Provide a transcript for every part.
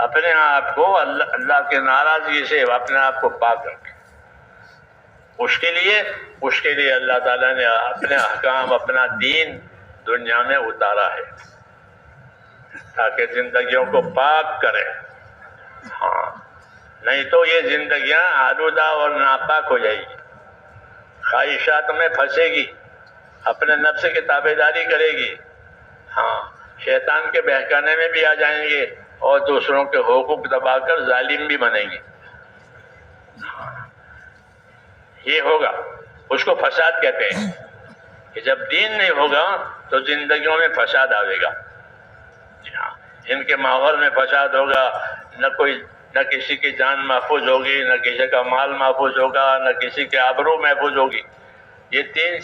اپنے آپ کو اللہ کی ناراضگی سے اپنے آپ کو پاک رکھیں۔ اس کے لیے اللہ تعالیٰ نے اپنے احکام، اپنا دین دنیا میں اتارا ہے تاکہ زندگیوں کو پاک کرے۔ ہاں، نہیں تو یہ زندگیاں آلودہ اور ناپاک ہو جائے گی، خواہشات میں پھنسے گی، اپنے نفس کی تابعداری کرے گی، ہاں، شیطان کے بہکانے میں بھی آ جائیں گے اور دوسروں کے حقوق دبا کر ظالم بھی بنیں گے۔ یہ ہوگا، اس کو فساد کہتے ہیں کہ جب دین نہیں ہوگا تو زندگیوں میں فساد آئے گا۔ ان کے ماحول میں فساد ہوگا، نہ کسی کی جان محفوظ ہوگی، نہ کسی کا مال محفوظ ہوگا، نہ کسی کے آبرو محفوظ ہوگی۔ یہ تین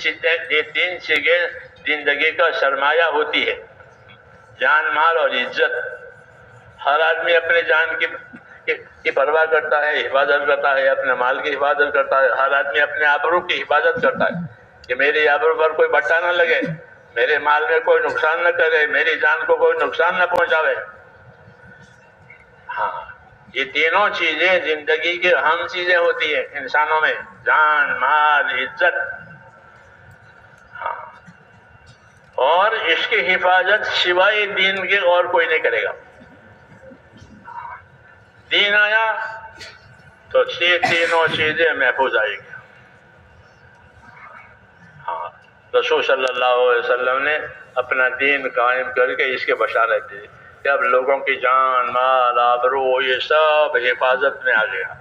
چیزیں زندگی کا سرمایہ ہوتی ہے، جان، مال اور عزت۔ ہر آدمی اپنے جان کی پرواہ کرتا ہے، حفاظت کرتا ہے، اپنے مال کی حفاظت کرتا ہے، ہر آدمی اپنے آبرو کی حفاظت کرتا ہے کہ میری آبرو پر کوئی بٹا نہ لگے، میرے مال میں کوئی نقصان نہ کرے، میری جان کو کوئی نقصان نہ پہنچاوے۔ ہاں، یہ تینوں چیزیں زندگی کی اہم چیزیں ہوتی ہیں انسانوں میں، جان، مال، عزت۔ ہاں، اور اس کی حفاظت سوائے دین کے اور کوئی نہیں کرے گا۔ دین آیا تو یہ تینوں چیزیں محفوظ آئے گی۔ ہاں، رسول صلی اللہ علیہ وسلم نے اپنا دین قائم کر کے اس کے بشارت دی کہ اب لوگوں کی جان، مال، آبرو یہ سب حفاظت میں آ گیا۔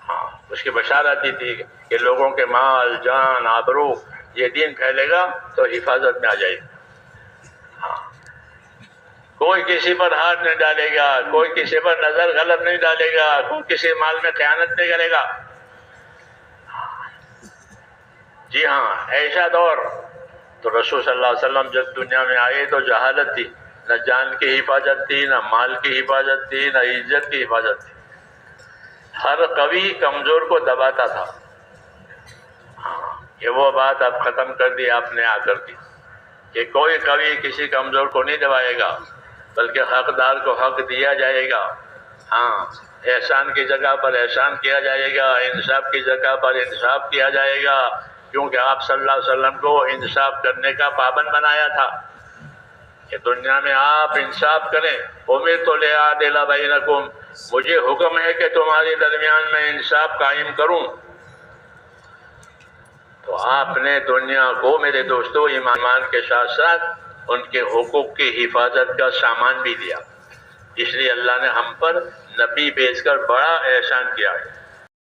ہاں، اس کی بشارت دی تھی کہ لوگوں کے مال، جان، آبرو یہ دین پھیلے گا تو حفاظت میں آ جائے گا۔ ہاں، کوئی کسی پر ہاتھ نہیں ڈالے گا، کوئی کسی پر نظر غلط نہیں ڈالے گا، کوئی کسی مال میں خیانت نہیں کرے گا۔ جی ہاں، ایسا دور تو رسول صلی اللہ علیہ وسلم جب دنیا میں آئے تو جہالت تھی، نہ جان کی حفاظت تھی، نہ مال کی حفاظت تھی، نہ عزت کی حفاظت تھی۔ ہر قوی کمزور کو دباتا تھا۔ ہاں، یہ وہ بات اب ختم کر دی آپ نے آ کر دی کہ کوئی قوی کسی کمزور کو نہیں دبائے گا، بلکہ حقدار کو حق دیا جائے گا۔ ہاں، احسان کی جگہ پر احسان کیا جائے گا، انصاف کی جگہ پر انصاف کیا جائے گا، کیونکہ آپ صلی اللہ علیہ وسلم کو انصاف کرنے کا پابند بنایا تھا کہ دنیا میں آپ انصاف کریں۔ امرت لأعدل بینکم، مجھے حکم ہے کہ تمہارے درمیان میں انصاف قائم کروں۔ تو آپ نے دنیا کو میرے دوستو ایمان کے ساتھ ساتھ ان کے حقوق کی حفاظت کا سامان بھی دیا۔ اس لیے اللہ نے ہم پر نبی بھیج کر بڑا احسان کیا ہے۔